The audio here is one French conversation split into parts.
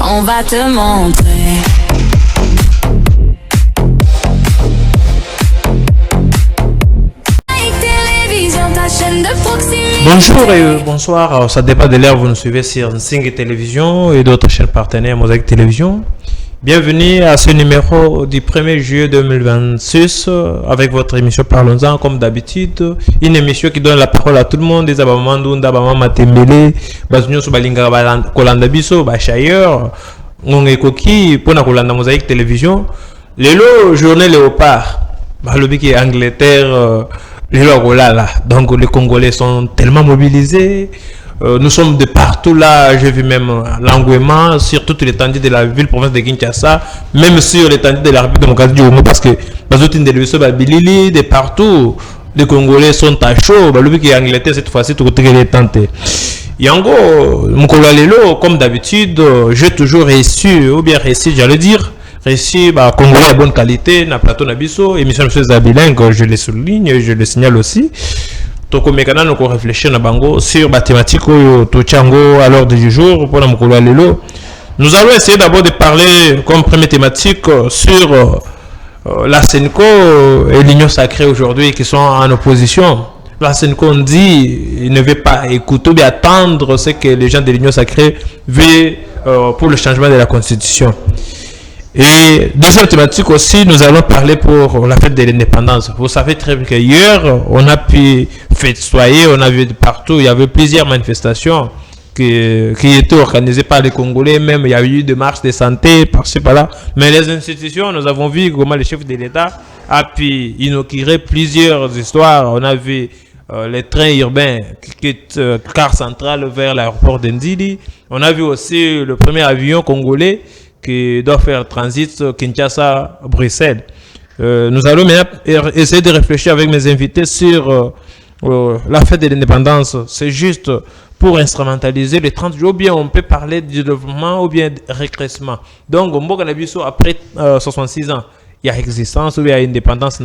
On va te montrer. Bonjour et bonsoir, ça dépend de l'heure vous nous suivez sur Nsing Télévision et d'autres chaînes partenaires Mosaïque Télévision. Bienvenue à ce numéro du 1er juillet 2026 avec votre émission Parlons-en comme d'habitude. Une émission qui donne la parole à tout le monde, des abamandou, d'abamand matembele, bazunyo subalinga kolanda biso, bachailleur, ngongé koki, pona kolanda Mosaïque Télévision. Lelo, journée léopard, balobi qui est Angleterre, donc les Congolais sont tellement mobilisés. Nous sommes de partout là. J'ai vu même l'engouement sur toute l'étendue de la ville province de Kinshasa, même sur l'étendue de la République démocratique du Congo, parce que de partout les Congolais sont à chaud. Qui est Angleterre cette fois-ci tout côté les tenté. Yango Moukolalelo, comme d'habitude, j'ai toujours réussi ou bien réussi, j'allais dire. Réussi, Congolais à bonne qualité, na plateau Nabiso, émission de bilingue, je le souligne, je le signale aussi. Donc, nous réfléchir na bango sur la thématique Tochango à l'ordre du jour pour la Lelo. Nous allons essayer d'abord de parler comme première thématique sur la Senko et l'Union sacrée aujourd'hui qui sont en opposition. La Senko dit il ne veut pas écouter ou attendre ce que les gens de l'Union sacrée veulent pour le changement de la Constitution. Et deuxième thématique aussi, nous allons parler pour la fête de l'indépendance. Vous savez très bien qu'hier, on a pu fêter, on a vu partout, il y avait plusieurs manifestations qui étaient organisées par les Congolais, même il y a eu des marches de santé par-ci par-là. Mais les institutions, nous avons vu comment le chef de l'État a pu inaugurer plusieurs histoires. On a vu les trains urbains qui quittent Car Central vers l'aéroport d'Ndili. On a vu aussi le premier avion congolais qui doit faire transit Kinshasa-Bruxelles. Nous allons maintenant essayer de réfléchir avec mes invités sur la fête de l'indépendance. C'est juste pour instrumentaliser les 30 jours, ou bien on peut parler de développement ou bien de régressement. Donc, après 66 ans, il y a existence ou il y a indépendance.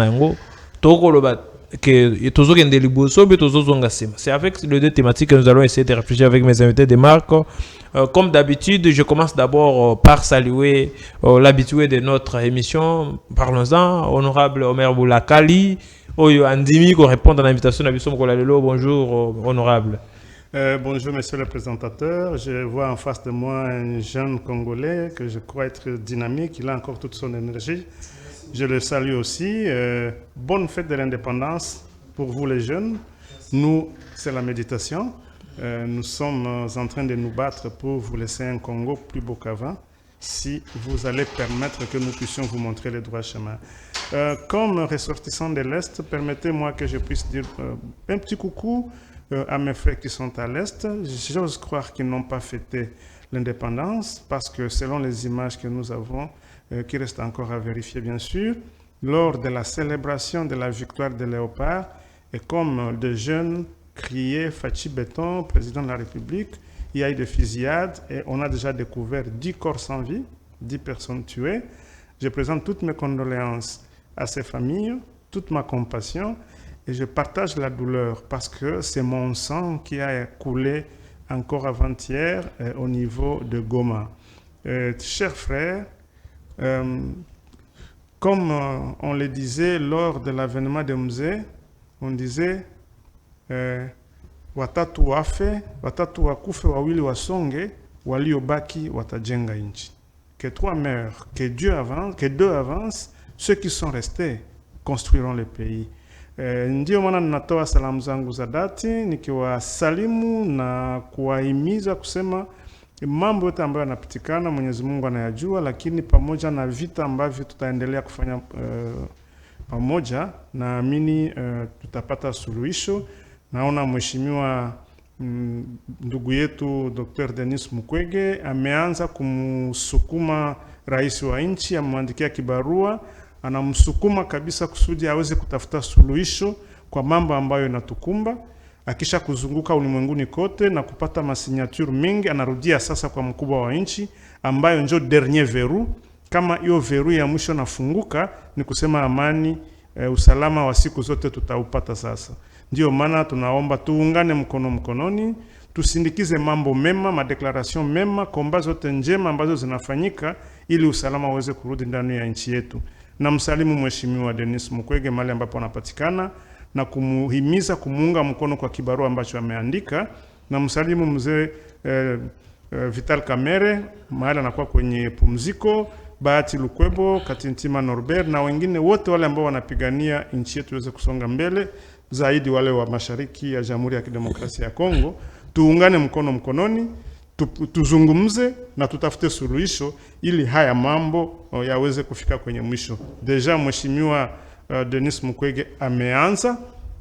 C'est avec les deux thématiques que nous allons essayer de réfléchir avec mes invités de marque. Comme d'habitude, je commence d'abord par saluer l'habitué de notre émission. Parlons-en, honorable Omer Boulakali. Oyo Andimi, qui répond à l'invitation d'Abissom Kolalelo. Bonjour, honorable. Bonjour, monsieur le présentateur. Je vois en face de moi un jeune Congolais que je crois être dynamique. Il a encore toute son énergie. Je le salue aussi. Bonne fête de l'indépendance pour vous les jeunes. Nous, c'est la méditation. Nous sommes en train de nous battre pour vous laisser un Congo plus beau qu'avant, si vous allez permettre que nous puissions vous montrer le droit chemin. Comme ressortissant de l'Est, permettez-moi que je puisse dire un petit coucou à mes frères qui sont à l'Est. J'ose croire qu'ils n'ont pas fêté l'indépendance, parce que selon les images que nous avons, qui reste encore à vérifier bien sûr, lors de la célébration de la victoire de Léopard, et comme de jeunes criaient Fachi Béton, président de la République, il y a eu des fusillades et on a déjà découvert 10 corps sans vie, 10 personnes tuées. Je présente toutes mes condoléances à ces familles, toute ma compassion, et je partage la douleur parce que c'est mon sang qui a coulé encore avant-hier au niveau de Goma. Chers frères, comme on le disait lors de l'avènement de Mzee, on disait watatu wafe, watatu wakufe, wawili wasonge, waliobaki watajenga nchi. Que trois meurent, que Dieu avance, que deux avancent, ceux qui sont restés construiront le pays. Ndio maana ninatoa salamu zangu za dhati nikiwasalimu na kuwahimiza kusema mambo yote ambayo yanapitikana Mwenyezi Mungu anayajua, lakini pamoja na vita ambavyo tutaendelea kufanya pamoja, naamini tutapata suluhisho. Naona mheshimiwa ndugu yetu Dr. Denis Mukwege ameanza kumsukuma rais wa nchi, amemwandikia kibarua, anamsukuma kabisa kusudi aweze kutafuta suluhisho kwa mambo ambayo yanatukumba. Akisha kuzunguka ulimwenguni kote na kupata masignature mingi, anarudia sasa kwa mkubwa wa nchi ambayo njo dernier verrou. Kama hiyo verrou ya mwisho nafunguka, ni kusema amani, usalama wa siku zote tutaupata sasa. Ndio maana tunaomba tuungane mkono mkononi, tusindikize mambo mema, madeklaration mema, komba zote njema ambazo zinafanyika ili usalama uweze kurudi ndani ya nchi yetu. Na msalimu Mheshimiwa Denis Mukwege mahali ambapo anapatikana na kumuhimiza kumuunga mkono kwa kibarua ambacho ameandika, na msalimu mzee Vital Kamere mahali anakuwa kwenye pumziko, Bahati Lukwebo, Katintima Norbert na wengine wote wale ambao wanapigania nchi yetu iweze kusonga mbele, zaidi wale wa mashariki ya Jamhuri ya Kidemokrasia ya Kongo. Tuungane mkono mkononi, tuzungumze na tutafute suluhisho ili haya mambo yaweze kufika kwenye mwisho. Deja Mheshimiwa Denis Mukwege ameanza,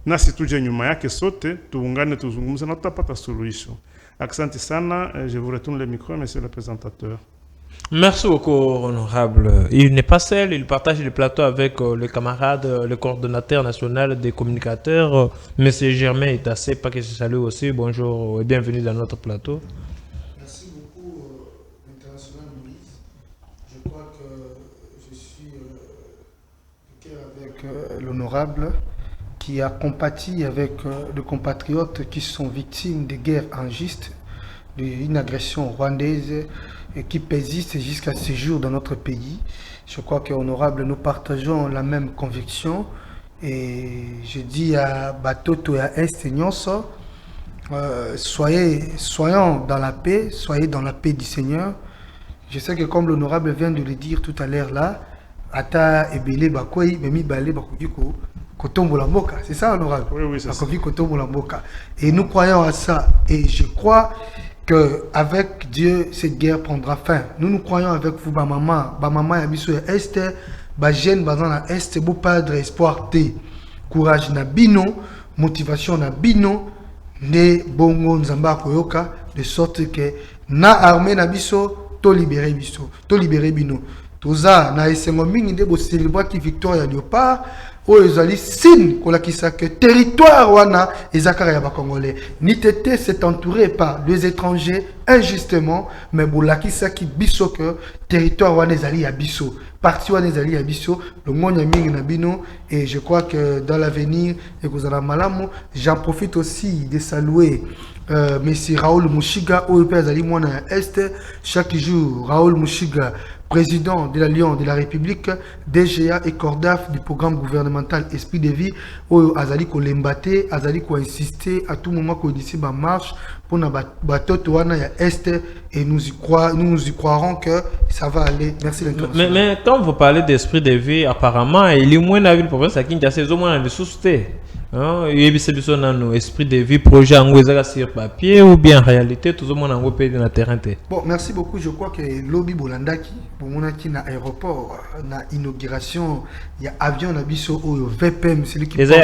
nasi tuje nyuma yake sote, tuungane tuzungumze na tutapata suluhisho. Asante sana, je vous retourne le micro, monsieur le présentateur. Merci beaucoup, honorable. Il n'est pas seul, il partage le plateau avec le camarade, le coordonnateur national des communicateurs, monsieur Germain Itassé, pas que je salue aussi. Bonjour et bienvenue dans notre plateau. Merci beaucoup, International Moïse. Je crois que je suis de cœur avec l'honorable qui a compati avec les compatriotes qui sont victimes de guerres injustes, d'une agression rwandaise qui persiste jusqu'à ce jour dans notre pays. Je crois qu'honorable, nous partageons la même conviction. Et je dis à Batoto et à Est Nyonso, soyons dans la paix, soyez dans la paix du Seigneur. Je sais que comme l'honorable vient de le dire tout à l'heure là, Ata Ebele Bakoy, Memi Bale Bakouiko, Kotombo Lamboka, c'est ça honorable? Oui, c'est ça. Kotombo Lamboka. Et nous croyons à ça. Et je crois qu'avec Dieu, cette guerre prendra fin. Nous croyons avec vous, maman Yabiso Est, jeune dans la Est, beau perdre espoir, courage na bino, motivation na bino, ne bongo nzamba koyoka, de sorte que na armée na biso, to libérer bino. Toza na esengo mingi nde bo célébrer ki victoire ya Léopard. Oyo ezali signe kolakisa que territoire wana ezakara ya ba Congolais. Nitete s'est entouré par les étrangers injustement, mais bolakisa ki biso que territoire wana ezali ya biso. Parti wana ezali ya biso, le ngonya mingi na bino, et je crois que dans l'avenir ekozala malamu. J'en profite aussi de saluer monsieur Raoul Mushiga oyo pe ezali mwana ya Est. Chaque jour Raoul Mushiga, président de l'Alliance de la République, DGA et Cordaf du programme gouvernemental Esprit de Vie, où Azali ko lembate, Azali ko insister à tout moment qu'on d'ici ba marche pour na batoto wana ya Est, et nous y croirons que ça va aller. Merci l'intervention. Mais quand vous parlez d'Esprit de Vie, apparemment il est moins la ville province à Kinshasa, c'est au moins de sous-té. Il y a un esprit de vie, projet en sur papier ou bien en réalité, tout le monde en pays dans le terrain. Bon, merci beaucoup. Je crois que lobby Bolandaki, pour mon na aéroport, na inauguration, il y a avion na biso au VPM, c'est lui qui porte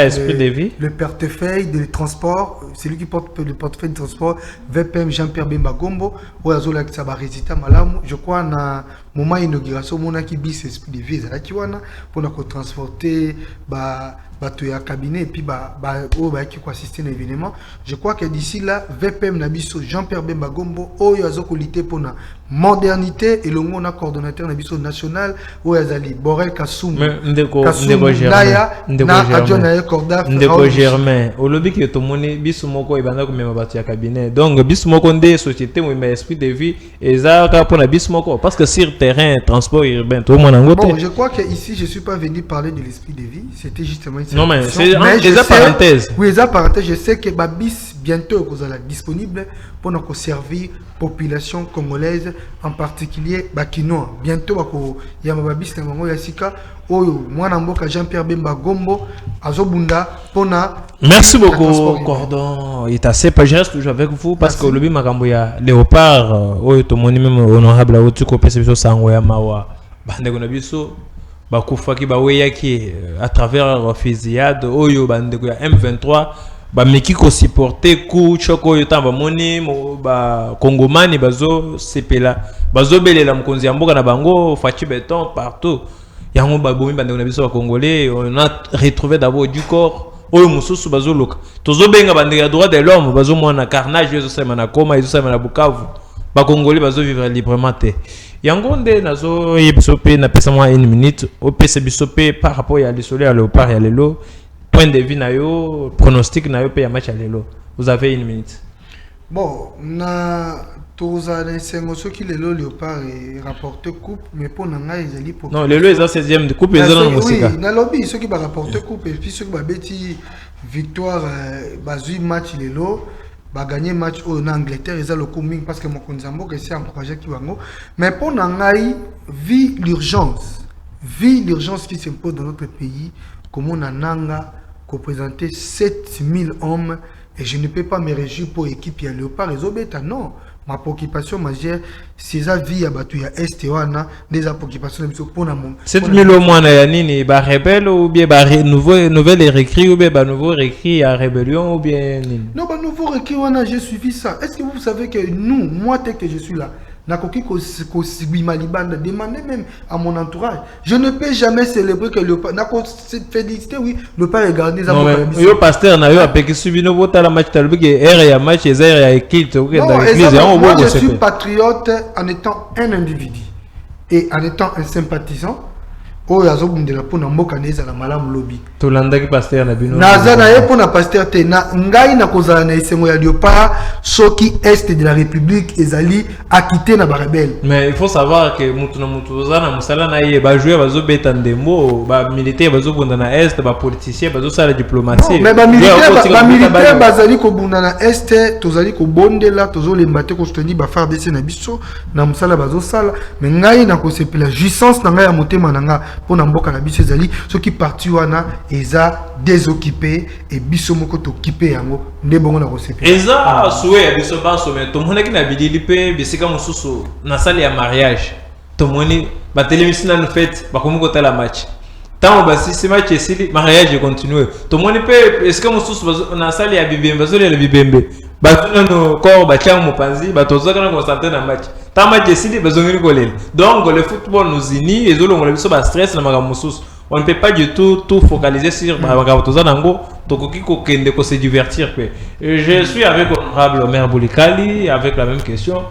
le portefeuille de transport, c'est lui qui porte le portefeuille de transport, VPM Jean-Pierre Bemba Gombo, ou Azola Ksaba Résident Malamu. Je crois na moment inauguration, mon qui bis esprit de vie, pour nous transporter, bato ya cabinet et puis qui assister à l'événement. Je crois que d'ici là VPM Nabiso Jean-Pierre Bemba Gombo oyo azokolite pour la modernité et le monde coordonnateur Nabiso national oyo azali Borel Kasum Ndeko Germain au lobby qui est au monde biso moko ibanda ko mema bato ya cabinet, donc biso moko ndé société mo esprit de vie et ça pour na biso moko parce que sur terrain transport urbain tout le monde en bon, je crois que ici je suis pas venu parler de l'esprit de vie, c'était justement non, mais c'est des parenthèses. Oui, des parenthèses. Je sais que Babis bientôt sera disponible pour nous servir population congolaise, en particulier Bakinois. Bientôt, il y a Babis Namango Yassika, Oyo, Mwanamboka Jean-Pierre Bemba Gombo, Azobunda, Pona. Merci beaucoup, Cordon. Il est assez pas juste toujours avec vous parce que le lobby Makamboya Léopard, Oyo, ton même honorable, Oyo, tu copies ce Sangoya Mawa, Bandegonabiso. Bakufaki baweyaki à travers fusillade oyo bandeko ya M23 ba mekiko supporter ku choko yo tamba moni ba kongomani bazo sepela bazo belela mkonzi ya mboka na bango fachi béton partout yango ba bomi bandeko na biso ba congolais. On a retrouvé d'abord du corps oyo mususu bazo loka tozo benga bandeko ya droit de l'homme bazo mona carnage yo sema na Koma yo sema na Bukavu ba congolais bazo vivre librement te. Yangonde nazo yebisope na pesa moi 1 minute au pesa bisope par rapport à l'isole à Léopard ya lelo point de vue na yo pronostic na yo pe ya match à lelo. Vous avez 1 minute. Bon, na toza na sengo soki lelo Léopard et rapporté coupe mais pour nanga ezali pour Non, le est 16e de coupe et oui, musika. na lobby ceux qui va rapporter coupe et puis ceux qui va beti victoire bazui match lelo ba gagner match au en Angleterre ils a le coming parce que mon konzambo que c'est un projet qui bango mais pour nangai vu l'urgence qui s'impose dans notre pays comme on a nanga représenter 7000 hommes et je ne peux pas me réjouir pour l'équipe ya Léopard et Zobeta non. Ma préoccupation majeure, c'est la vie à Batu ya Estewana, des préoccupations pour la monde. 7000 au moins, il y a rebelle ou bien nouvelle réécrit ou bien nouveau réécrit à rébellion ou bien. Non, nouveau réécrit, j'ai suivi ça. Est-ce que vous savez que nous, moi, tel que je suis là, demandez même à mon entourage. Je ne peux jamais célébrer que le félicité, oui, le père est gardé. Non, mais le pasteur n'a eu à payer subi nos votes à la match, t'as vu que match, moi, je suis patriote en étant un individu et en étant un sympathisant. Oh, il y a un peu de mboka neza la malam lobby. To landa ki pasteur na bino. Naza na ye pour na pasteur te na ngai na kozala na esengo ya Léopard soki est de la République ezali a quitté na ba rebelle. Mais il faut savoir que mutu na mutu zana musala na ye ba jouer bazo beta ndembo ba militaire bazo bunda na est ba politicien bazo sala diplomatie. Mais ba militaire bazali ko bunda na est tozali ko bondela tozo lembate ko soutenir ba FARDC na biso na musala bazo sala mais ngai na ko sepela jouissance na ngai ya motema na nga pour n'amboka na biso ezali ceux qui parti wana eza désoccupé et biso moko to occupé yango nde bongo na kosepe eza souhait ya biso banso mais to monaki na bidili pe bisika mosusu na salle ya mariage to moni ba télévision na fête ba komi ko tala match tant ba si match esili mariage continue to moni pe esika mosusu na salle ya bibembe bazo le bibembe ba no corps ba tchang mopanzi ba to zaka na concentrer na match donc le football nous unit et on stress on ne peut pas du tout focaliser sur se divertir. Je suis avec l'honorable Omer Boulikali avec la même question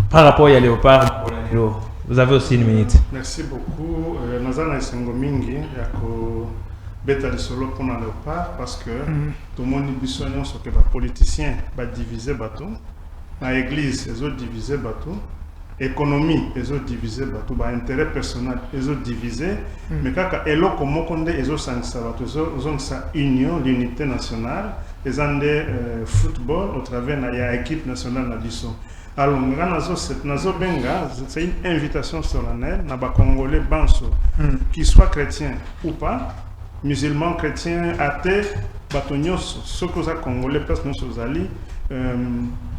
par rapport à Léopard. Vous avez aussi une minute. Merci beaucoup. Nous avons mingi beta de solo pour Léopard parce que tout le monde dit que les politiciens vont diviser bateau, l'église ils ont divisé bateau. Économie, ils ont divisé, intérêt personnel, ils ont divisé, mais quand ils ont union, l'unité nationale, ils ont des football au travers de l'équipe nationale. Alors, c'est une invitation solennelle, à Congolais, qu'ils soient chrétiens ou pas, musulmans, chrétiens, athées, ceux qui sont congolais, personne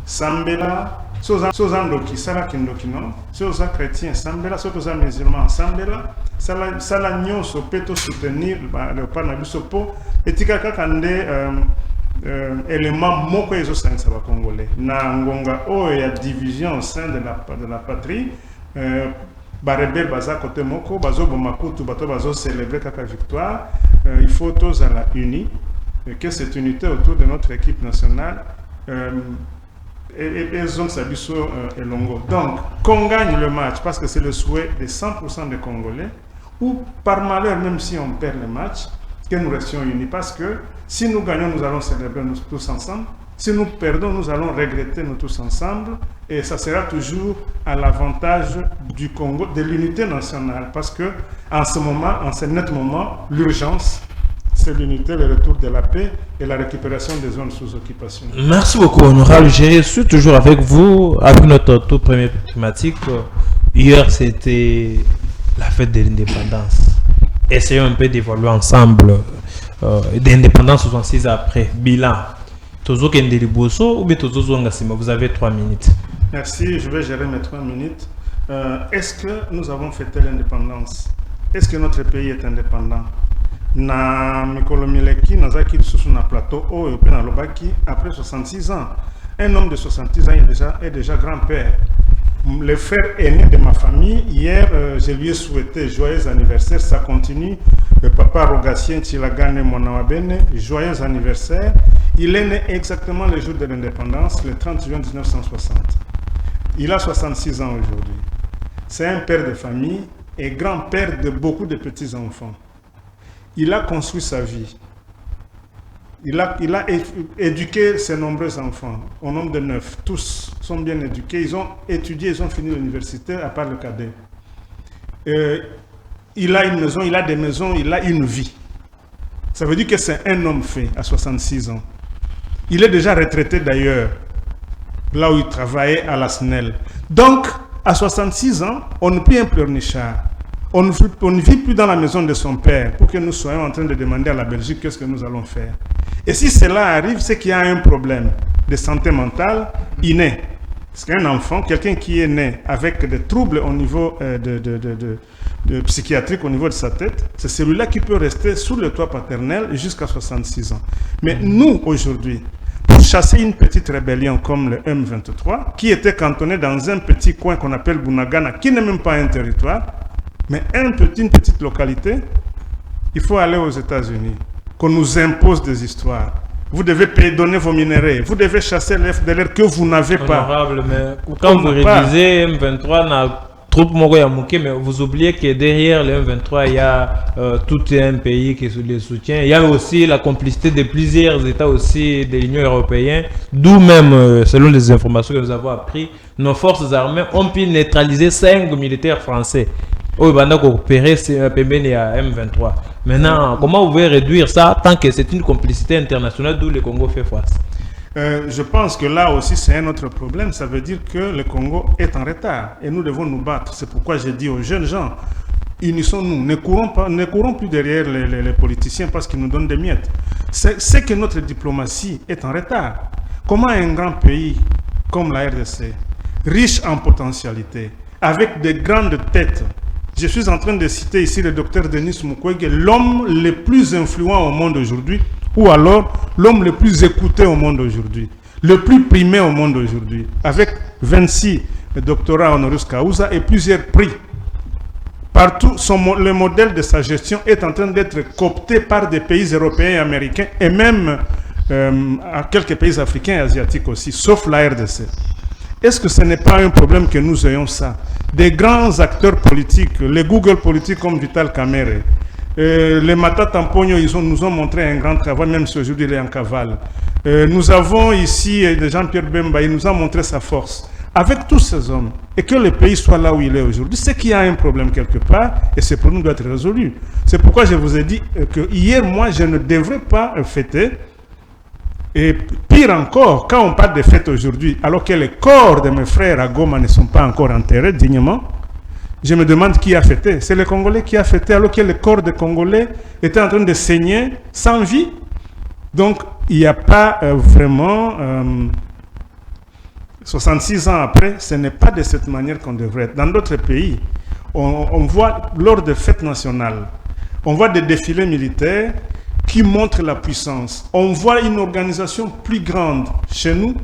Sambela, soza ndoki sala kindokino, soza chrétien Sambela, soza musulman Sambela, sala nyonso peto soutenir le panabiso po etika kakande élément moko ezo sangisa ba congolais na ngonga o ya division au sein de la patrie ba rebelle baza côté moko bazo bomakutu bato bazo célébrer kaka victoire il faut tous à la unis que cette unité autour de notre équipe nationale et zone Sabiso et Longo. Donc, qu'on gagne le match, parce que c'est le souhait de 100% des Congolais, ou par malheur, même si on perd le match, que nous restions unis. Parce que si nous gagnons, nous allons célébrer nous tous ensemble. Si nous perdons, nous allons regretter nous tous ensemble. Et ça sera toujours à l'avantage du Congo, de l'unité nationale. Parce que en ce moment, en ce net moment, l'urgence, c'est l'unité, le retour de la paix et la récupération des zones sous occupation. Merci beaucoup, honorable. Je suis toujours avec vous, avec notre tout premier thématique. Hier, c'était la fête de l'indépendance. Essayons un peu d'évaluer ensemble d'indépendance 66 après. Bilan. Tozo Kendeli Bosso ou bien Tozo Ngasima, vous avez 3 minutes. Merci, je vais gérer mes 3 minutes. Est-ce que nous avons fêté l'indépendance? Est-ce que notre pays est indépendant? Na mikolo mileki nazaki sous na plateau o et na lobaki après 66 ans. Un homme de 66 ans est déjà grand-père. Le frère aîné de ma famille, hier je lui ai souhaité joyeux anniversaire, ça continue. Le papa Rogatien Chilagane Monawabene, joyeux anniversaire. Il est né exactement le jour de l'indépendance, le 30 juin 1960. Il a 66 ans aujourd'hui. C'est un père de famille et grand-père de beaucoup de petits-enfants. Il a construit sa vie. Il a éduqué ses nombreux enfants, au nombre de 9. Tous sont bien éduqués. Ils ont étudié, ils ont fini l'université, à part le cadet. Il a une maison, il a des maisons, il a une vie. Ça veut dire que c'est un homme fait à 66 ans. Il est déjà retraité d'ailleurs, là où il travaillait à la SNEL. Donc, à 66 ans, on ne peut un pleurnichard. On ne vit plus dans la maison de son père pour que nous soyons en train de demander à la Belgique qu'est-ce que nous allons faire. Et si cela arrive, c'est qu'il y a un problème de santé mentale inné. Parce qu'un enfant, quelqu'un qui est né avec des troubles au niveau de psychiatrique au niveau de sa tête, c'est celui-là qui peut rester sous le toit paternel jusqu'à 66 ans. Mais nous, aujourd'hui, pour chasser une petite rébellion comme le M23, qui était cantonné dans un petit coin qu'on appelle Bunagana, qui n'est même pas un territoire, mais une petite localité, il faut aller aux États-Unis, qu'on nous impose des histoires. Vous devez donner vos minéraux, vous devez chasser les FDLR que vous n'avez pas. Honorable, mais quand vous réalisez M23 n'a trop Mogoyamouké, mais vous oubliez que derrière le M23, il y a tout un pays qui les soutient. Il y a aussi la complicité de plusieurs États aussi de l'Union européenne, d'où même, selon les informations que nous avons apprises, nos forces armées ont pu neutraliser 5 militaires français. Oh, il va coopérer, c'est un PMN à M23. Maintenant, comment vous pouvez réduire ça tant que c'est une complicité internationale d'où le Congo fait face? Je pense que là aussi c'est un autre problème. Ça veut dire que le Congo est en retard et nous devons nous battre. C'est pourquoi j'ai dit aux jeunes gens, unissons-nous, ne courons plus derrière les politiciens parce qu'ils nous donnent des miettes. C'est que notre diplomatie est en retard. Comment un grand pays comme la RDC, riche en potentialité, avec de grandes têtes, je suis en train de citer ici le docteur Denis Mukwege, l'homme le plus influent au monde aujourd'hui, ou alors l'homme le plus écouté au monde aujourd'hui, le plus primé au monde aujourd'hui, avec 26 doctorats honoris causa et plusieurs prix. Partout, le modèle de sa gestion est en train d'être coopté par des pays européens et américains, et même à quelques pays africains et asiatiques aussi, sauf la RDC. Est-ce que ce n'est pas un problème que nous ayons ça? Des grands acteurs politiques, les Google politiques comme Vital Kamerhe, les Matata Mponyo, nous ont montré un grand travail, même si aujourd'hui il est en cavale. Nous avons ici Jean-Pierre Bemba, il nous a montré sa force. Avec tous ces hommes, et que le pays soit là où il est aujourd'hui, c'est qu'il y a un problème quelque part, et ce problème doit être résolu. C'est pourquoi je vous ai dit que hier, moi, je ne devrais pas fêter. Et pire encore, quand on parle de fête aujourd'hui, alors que les corps de mes frères à Goma ne sont pas encore enterrés dignement, je me demande qui a fêté. C'est le Congolais qui a fêté, alors que le corps des Congolais était en train de saigner sans vie. Donc, il n'y a pas vraiment... 66 ans après, ce n'est pas de cette manière qu'on devrait être. Dans d'autres pays, on voit, lors de fêtes nationales, on voit des défilés militaires qui montre la puissance. On voit une organisation plus grande. Chez nous,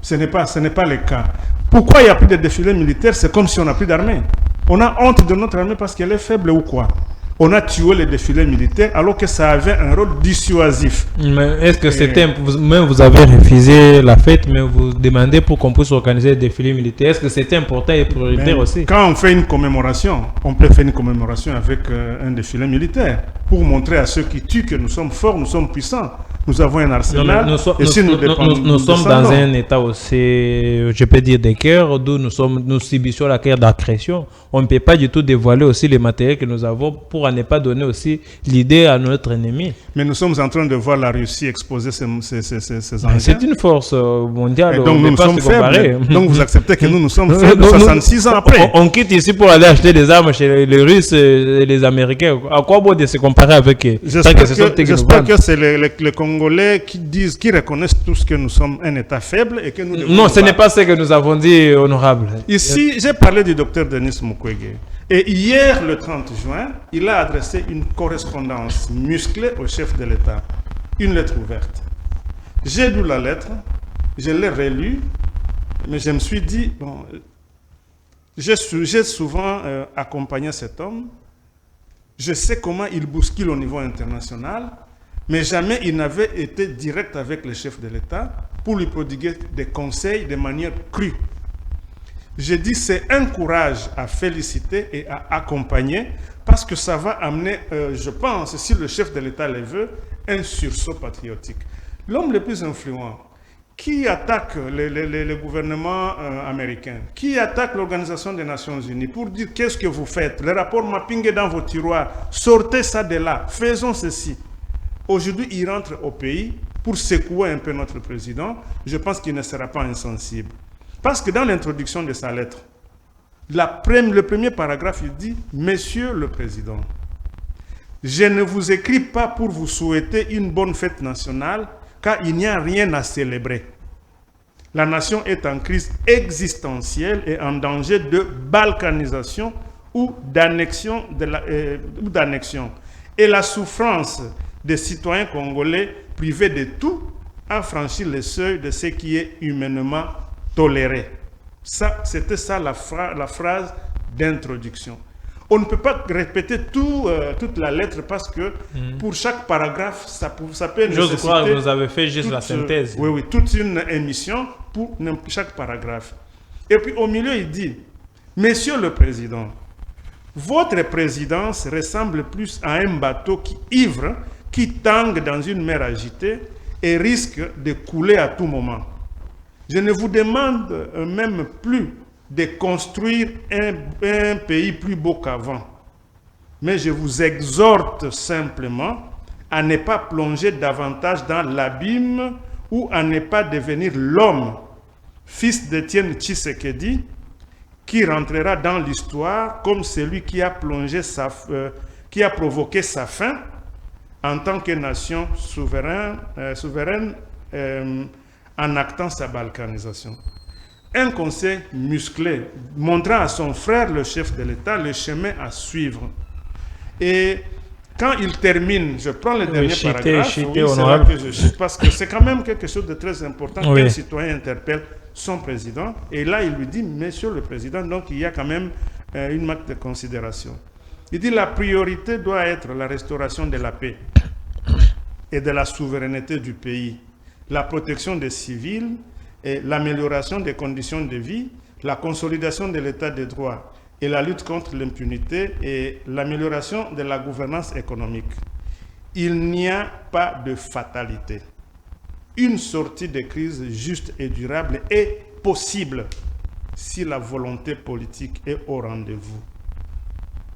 ce n'est pas le cas. Pourquoi il n'y a plus de défilés militaires? C'est comme si on n'a plus d'armée. On a honte de notre armée parce qu'elle est faible ou quoi? On a tué les défilés militaires alors que ça avait un rôle dissuasif. Mais est-ce que c'était... vous avez refusé la fête, mais vous demandez pour qu'on puisse organiser des défilés militaires. Est-ce que c'était important et prioritaire aussi? Quand on fait une commémoration, on peut faire une commémoration avec un défilé militaire pour montrer à ceux qui tuent que nous sommes forts, nous sommes puissants. Nous avons un arsenal. Nous sommes dans un état aussi, je peux dire, de cœur, d'où nous subissons la guerre d'agression. On ne peut pas du tout dévoiler aussi les matériels que nous avons pour ne pas donner aussi l'idée à notre ennemi. Mais nous sommes en train de voir la Russie exposer ses engins. C'est une force mondiale. Et donc nous sommes faibles. Donc vous acceptez que nous sommes faibles 66 ans après. On quitte ici pour aller acheter des armes chez les Russes et les Américains. À quoi bon de se comparer avec eux? J'espère que c'est les Congolais qui reconnaissent tous que nous sommes un État faible et que nous devons... Non, ce n'est pas ce que nous avons dit, honorable. Ici, j'ai parlé du docteur Denis Mukwege. Et hier, le 30 juin, il a adressé une correspondance musclée au chef de l'État. Une lettre ouverte. J'ai lu la lettre, je l'ai relue, mais je me suis dit, bon, j'ai souvent accompagné cet homme. Je sais comment il bouscule au niveau international, mais jamais il n'avait été direct avec le chef de l'État pour lui prodiguer des conseils de manière crue. J'ai dit c'est un courage à féliciter et à accompagner parce que ça va amener, je pense, si le chef de l'État le veut, un sursaut patriotique. l'homme le plus influent, qui attaque les gouvernements américains, qui attaque l'Organisation des Nations Unies pour dire qu'est-ce que vous faites, le rapport mapping est dans vos tiroirs, sortez ça de là, faisons ceci. Aujourd'hui, il rentre au pays pour secouer un peu notre président. Je pense qu'il ne sera pas insensible. Parce que dans l'introduction de sa lettre, le premier paragraphe, il dit « Monsieur le Président, je ne vous écris pas pour vous souhaiter une bonne fête nationale, car il n'y a rien à célébrer. La nation est en crise existentielle et en danger de balkanisation ou d'annexion. Et la souffrance des citoyens congolais privés de tout a franchi le seuil de ce qui est humainement toléré. » C'était ça la phrase d'introduction. On ne peut pas répéter toute la lettre parce que pour chaque paragraphe, ça peut nécessiter... Je crois que vous avez fait juste la synthèse. Oui, toute une émission pour chaque paragraphe. Et puis au milieu, il dit, « Monsieur le Président, votre présidence ressemble plus à un bateau ivre qui tangue dans une mer agitée et risque de couler à tout moment. Je ne vous demande même plus de construire un pays plus beau qu'avant. Mais je vous exhorte simplement à ne pas plonger davantage dans l'abîme ou à ne pas devenir l'homme, fils d'Étienne Tshisekedi, qui rentrera dans l'histoire comme celui qui a provoqué sa fin en tant que nation souveraine en actant sa balkanisation. » Un conseil musclé montrant à son frère, le chef de l'État, le chemin à suivre. Et quand il termine, je prends le dernier paragraphe, c'est là que je cite, parce que c'est quand même quelque chose de très important qu'un citoyen interpelle son président. Et là, il lui dit, Monsieur le Président, donc il y a quand même une marque de considération. Il dit, la priorité doit être la restauration de la paix et de la souveraineté du pays, la protection des civils, et l'amélioration des conditions de vie, la consolidation de l'état de droit et la lutte contre l'impunité et l'amélioration de la gouvernance économique. Il n'y a pas de fatalité. Une sortie de crise juste et durable est possible si la volonté politique est au rendez-vous.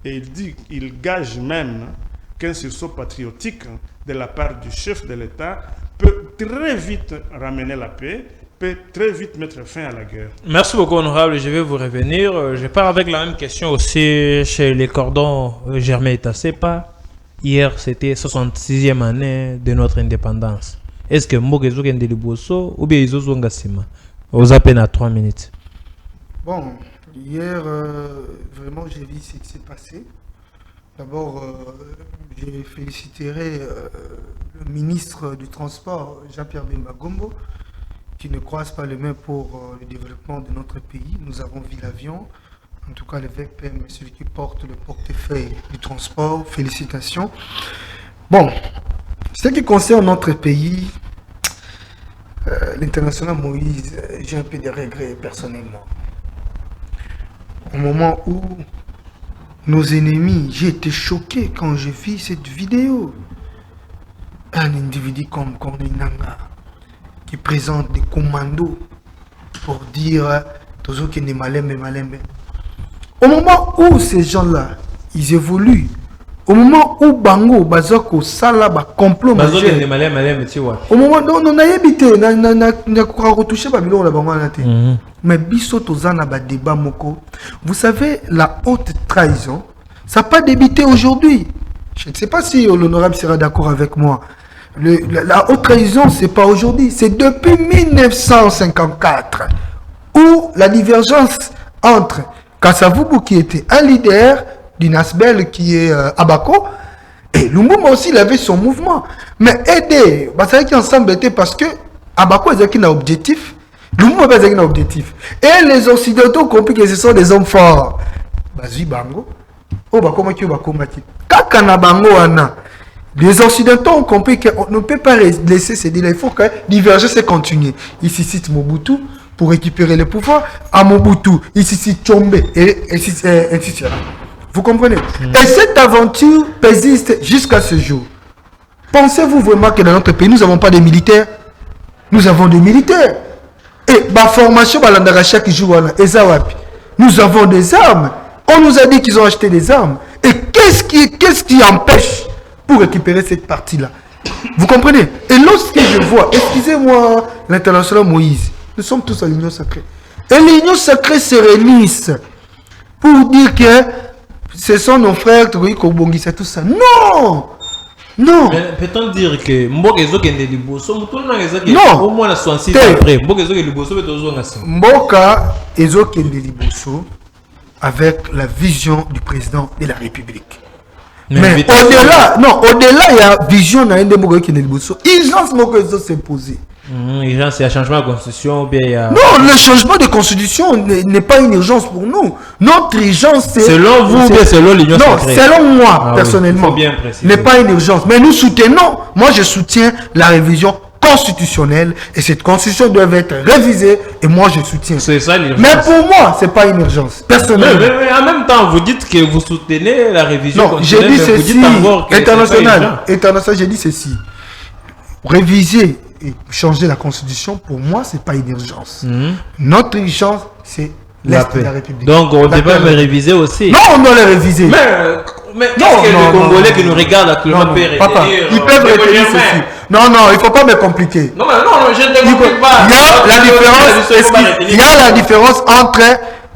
Et il gage même qu'un sursaut patriotique de la part du chef de l'État peut très vite ramener la paix, peut très vite mettre fin à la guerre. Merci beaucoup, honorable. Je vais vous revenir. Je pars avec la même question aussi chez les cordons Germain Itasepa. Hier, c'était 66e année de notre indépendance. Est-ce que Mogezo Gendeliboso ou bien Izozo Ngassima? Aux à peine à 3 minutes. Bon, hier, vraiment, j'ai vu ce qui s'est passé. D'abord, je féliciterai le ministre du Transport, Jean-Pierre Bemba Gombo, qui ne croise pas les mains pour le développement de notre pays. Nous avons vu l'avion, en tout cas le VPM, celui qui porte le portefeuille du transport. Félicitations. Bon, ce qui concerne notre pays, l'international Moïse, j'ai un peu de regrets personnellement. Au moment où nos ennemis, j'ai été choqué quand j'ai vu cette vidéo. Un individu comme Corneille Nangaa, qui présente des commandos pour dire toujours qu'il est malembe. Au moment où ces gens-là, ils évoluent, au moment où Bango, Bazoko, Salaba, complot, au moment où on a évité, on a retouché Babylon, la Bango, mais Bissoto Zana ba débat moko. Vous savez, la haute trahison, ça n'a pas débuté aujourd'hui. Je ne sais pas si l'honorable sera d'accord avec moi. La haute trahison, ce n'est pas aujourd'hui, c'est depuis 1954 où la divergence entre Kassavubu qui était un leader d'une Asbel qui est Abako et Lumumba aussi il avait son mouvement. Mais aider, ça qui ensemble était parce que Abako est un objectif, Lumumba est un objectif. Et les Occidentaux ont compris que ce sont des hommes forts. Bazui Bango, Obakoma qui Obakoma qui. Kakana Bango Ana. Les Occidentaux ont compris qu'on ne peut pas laisser ces délais. Il faut que la divergence continue. Ici, cite Mobutu pour récupérer le pouvoir. À Mobutu, ici, cite Tchombe et ainsi de suite. Vous comprenez? Et cette aventure persiste jusqu'à ce jour. Pensez-vous vraiment que dans notre pays, nous n'avons pas de militaires? Nous avons des militaires. Et ma formation, chaque jour, nous avons des armes. On nous a dit qu'ils ont acheté des armes. Et qu'est-ce qui empêche pour récupérer cette partie-là? Vous comprenez? Et lorsque je vois, excusez-moi, l'international Moïse, nous sommes tous à l'Union sacrée. Et l'Union sacrée se réunissent pour dire que ce sont nos frères, c'est tout ça. Non! Non! Mais peut-on dire que Mboka Ezo Kende Liboso, non! Au moins la 66 après, Mboka Ezo Kende Liboso, Mboka Ezo Kende Liboso avec la vision du président de la République. Mais au-delà, non, au-delà, il y a vision dans de Mboka Kende Liboso. Urgence Mboka Ezo s'imposer. Urgence, il y a changement de constitution, bien il y a... Non, le changement de constitution n'est pas une urgence pour nous. Notre urgence, c'est... Selon vous, bien selon l'Union sacrée? Non, selon moi, personnellement, oui, n'est pas une urgence. Mais nous soutenons, moi je soutiens la révision constitutionnelle et cette constitution doit être révisée et moi je soutiens. C'est ça l'urgence. Mais pour moi, c'est pas une urgence. Personnellement. Mais en même temps, vous dites que vous soutenez la révision constitutionnelle. Non, j'ai dit ceci, international, j'ai dit ceci. Réviser et changer la constitution, pour moi, c'est pas une urgence. Notre urgence, c'est l'Est de la République. Donc, on doit me réviser aussi. Non, on doit les réviser. Mais qu'est-ce que les Congolais qui nous regardent actuellement peuvent retenir? Papa, ils peuvent retenir ceci. Non, il ne faut pas me compliquer. Non, je ne te complique pas. Il y a la différence entre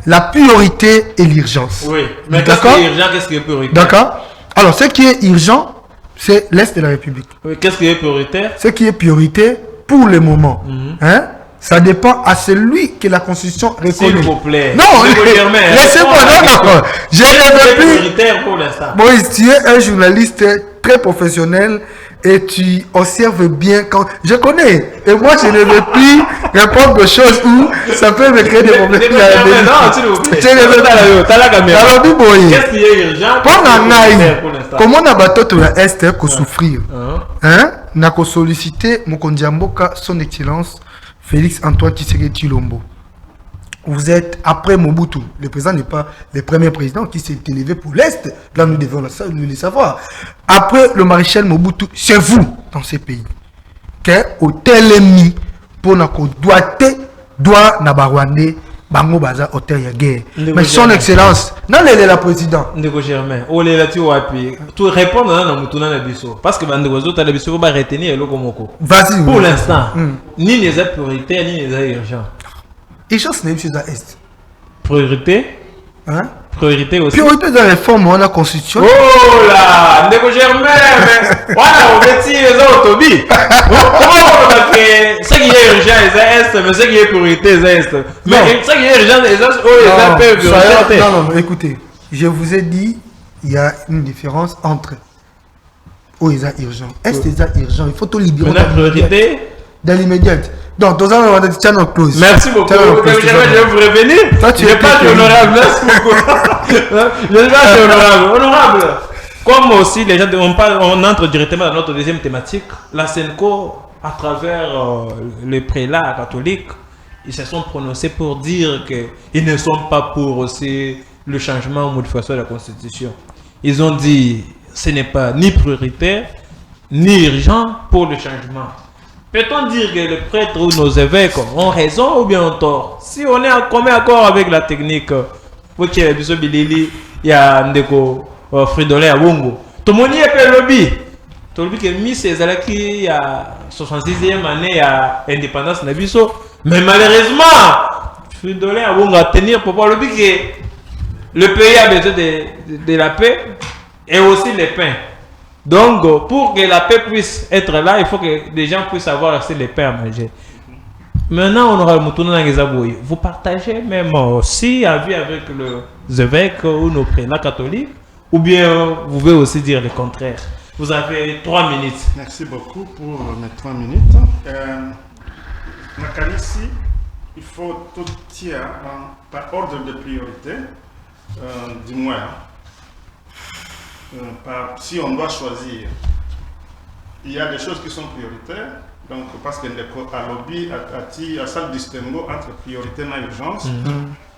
la priorité et l'urgence. Oui, mais qu'est-ce qui est urgent, qu'est-ce qui est prioritaire? D'accord. Alors, ce qui est urgent, c'est l'Est de la République. Oui, qu'est-ce qui est prioritaire? Ce qui est priorité pour le moment. Ça dépend à celui que la Constitution reconnaît. S'il vous plaît. Non, laissez-moi, non. Je ne veux plus. Prioritaire pour l'instant. Moïse, tu es un journaliste très professionnel et tu observes bien quand. Je connais. Et moi, je ne veux plus répondre aux choses où ça peut me créer des problèmes. Non, s'il vous plaît. Qu'est-ce qui est urgent? Comment on a battu la Est pour souffrir? N'a qu'à solliciter Mokondjamboka, son excellence Félix Antoine Tshisekedi Tshilombo. Vous êtes, après Mobutu, le président n'est pas le premier président qui s'est élevé pour l'Est. Là, nous devons le savoir. Après le maréchal Mobutu, c'est vous, dans ces pays, qui au tel ennemi, pour nous doit Nabarwande, Bango Baza, hôtel ya guerre. Mais son excellence, non, elle est la présidente. Ndeko Germain, olé la tu wapi. Tu réponds dans Mutuna na biso. Parce que Bandeko Zota la biso va retenir le Komoko. Vas-y. Pour l'instant, ni les prioritaires, ni les urgents. Urgence n'est pas à Est. Priorité? Priorité aussi. Priorité de la réforme, on a constitution. Oh là, Ndeko Germain, mais voilà, on va dire les autres, ce qui est urgent, c'est Est, mais ce qui est priorité, c'est Est. Mais ce qui est urgent, c'est Est. Non, écoutez, je vous ai dit, il y a une différence entre ils sont urgents. Est, ils sont urgents. Il faut tout libérer. La priorité dans l'immédiat. Donc, dans un moment, tu as notre clause. Merci beaucoup. Je vais vous revenir. Toi, tu n'es pas honorable. Merci beaucoup. Je ne suis pas honorable. Honorable. Comme aussi, les gens, on entre directement dans notre deuxième thématique. La SENCO, à travers les prélats catholiques, ils se sont prononcés pour dire qu'ils ne sont pas pour aussi le changement ou modification de la Constitution. Ils ont dit que ce n'est pas ni prioritaire, ni urgent pour le changement. Peut-on dire que les prêtres ou nos évêques ont raison ou bien ont tort? Si on est en commun accord avec la technique, pour qu'il y ait Biso Bilili, il y a Ndeko Fridolin à Wongo. Tout le monde y est fait lobby. Tout le monde qui a mis ses alaki il y a 66e année à l'indépendance de Biso. Mais malheureusement, Fridolin à Wongo a tenir pour voir le lobby que le pays a besoin de la paix et aussi les pains. Donc, pour que la paix puisse être là, il faut que les gens puissent avoir assez de pain à manger. Maintenant, on aura le mouton dans les abouilles. Vous partagez même aussi avis avec les évêques ou nos prélats catholiques, ou bien vous pouvez aussi dire le contraire. Vous avez 3 minutes. Merci beaucoup pour mes 3 minutes. Ici, il faut tout tirer par ordre de priorité, du moins. Si on doit choisir, il y a des choses qui sont prioritaires, donc parce qu'il y a un lobby à salle distinguo entre priorité et urgence.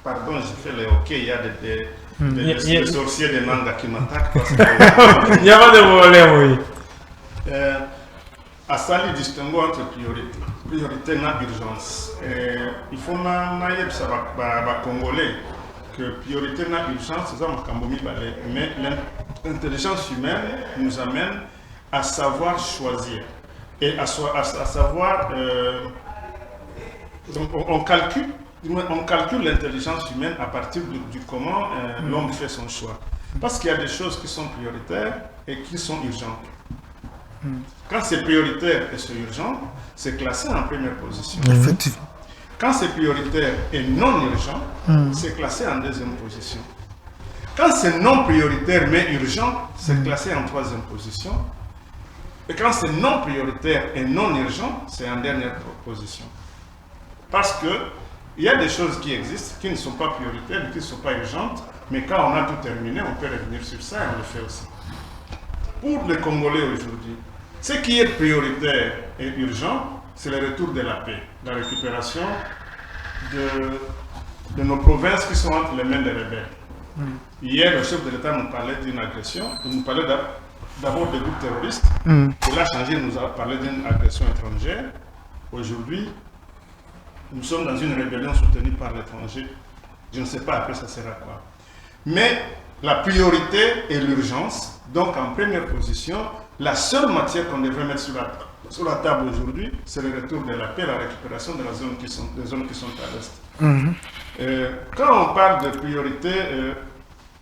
Pardon, j'ai fait le hockey, il y a des sorciers de Nanga qui m'attaquent. Il n'y a pas de problème, oui. À ça, il distingue entre priorité et urgence. Il faut que ça va congolais que priorité et urgence, c'est ça mais l'intelligence humaine nous amène à savoir choisir et à savoir. Donc on calcule l'intelligence humaine à partir du comment l'homme fait son choix. Parce qu'il y a des choses qui sont prioritaires et qui sont urgentes. Quand c'est prioritaire et c'est urgent, c'est classé en première position. Effectivement. Quand c'est prioritaire et non urgent, c'est classé en deuxième position. Quand c'est non prioritaire mais urgent, c'est classé en troisième position. Et quand c'est non prioritaire et non urgent, c'est en dernière position. Parce que il y a des choses qui existent, qui ne sont pas prioritaires, qui ne sont pas urgentes, mais quand on a tout terminé, on peut revenir sur ça et on le fait aussi. Pour les Congolais aujourd'hui, ce qui est prioritaire et urgent, c'est le retour de la paix, la récupération de nos provinces qui sont entre les mains des rebelles. Hier, le chef de l'État nous parlait d'une agression, il nous parlait d'abord des groupes terroristes, il a changé, il nous a parlé d'une agression étrangère. Aujourd'hui, nous sommes dans une rébellion soutenue par l'étranger. Je ne sais pas après ça sera quoi. Mais la priorité et l'urgence, donc en première position, la seule matière qu'on devrait mettre sur la table aujourd'hui, c'est le retour de la paix, la récupération de des zones qui sont à l'est. Quand on parle de priorité,